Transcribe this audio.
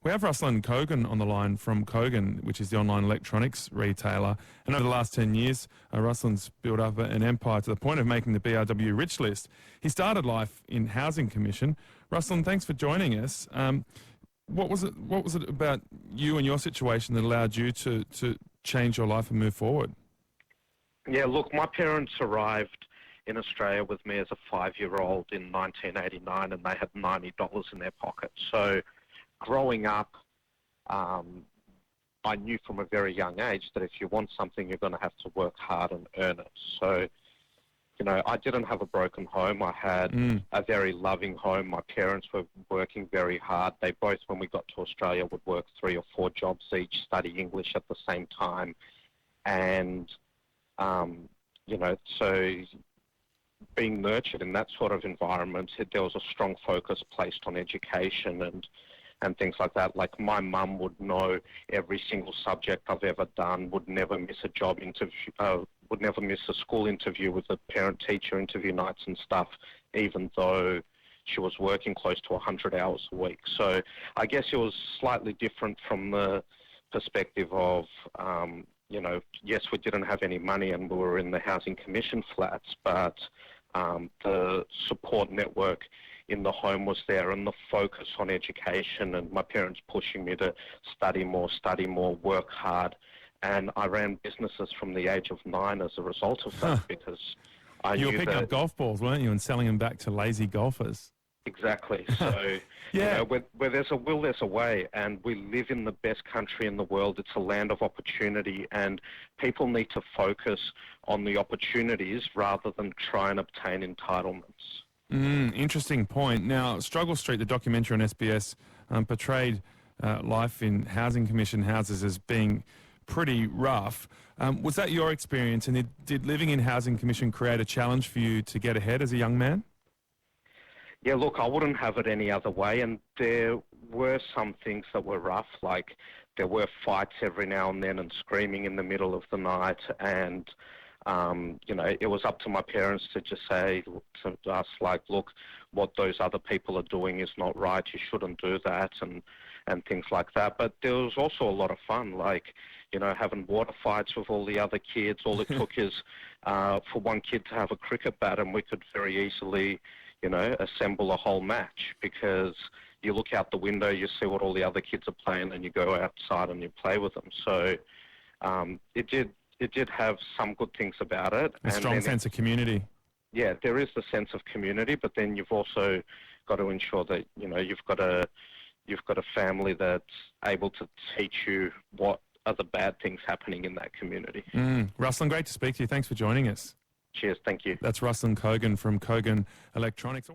We have Ruslan Kogan on the line from Kogan, which is the online electronics retailer. And over the last 10 years, Ruslan's built up an empire to the point of making the BRW Rich List. He started life in Housing Commission. Ruslan, thanks for joining us. What was it about you and your situation that allowed you to change your life and move forward? Yeah, look, my parents arrived in Australia with me as a 5-year-old in 1989, and they had $90 in their pocket. So growing up, I knew from a very young age that if you want something, you're going to have to work hard and earn it. So, you know, I didn't have a broken home. I had a very loving home. My parents were working very hard. They both, when we got to Australia, would work 3 or 4 jobs each, study English at the same time. And, you know, so being nurtured in that sort of environment, there was a strong focus placed on education and things like that. Like, my mum would know every single subject I've ever done, would never miss a job interview, would never miss a school interview with the parent-teacher interview nights and stuff, even though she was working close to 100 hours a week. So I guess it was slightly different from the perspective of, you know, yes, we didn't have any money and we were in the Housing Commission flats, but the support network in the home was there, and the focus on education, and my parents pushing me to study more, work hard. And I ran businesses from the age of 9 as a result of that, because I knew you were picking up golf balls, weren't you, and selling them back to lazy golfers? Exactly. So, yeah. You know, where there's a will, there's a way, and we live in the best country in the world. It's a land of opportunity, and people need to focus on the opportunities rather than try and obtain entitlements. Interesting point. Now, Struggle Street, the documentary on SBS, portrayed life in Housing Commission houses as being pretty rough. Was that your experience, and did living in Housing Commission create a challenge for you to get ahead as a young man? Yeah, look, I wouldn't have it any other way, and there were some things that were rough, like there were fights every now and then and screaming in the middle of the night, and you know, it was up to my parents to just say to us, like, look, what those other people are doing is not right, you shouldn't do that, and things like that. But there was also a lot of fun, like, you know, having water fights with all the other kids. All it took is for one kid to have a cricket bat, and we could very easily, you know, assemble a whole match, because you look out the window, you see what all the other kids are playing, and you go outside and you play with them. So it did have some good things about it. A strong sense of community. Yeah, there is the sense of community, but then you've also got to ensure that, you know, you've got a family that's able to teach you what are the bad things happening in that community. Ruslan, great to speak to you. Thanks for joining us. Cheers, thank you. That's Ruslan Kogan from Kogan Electronics.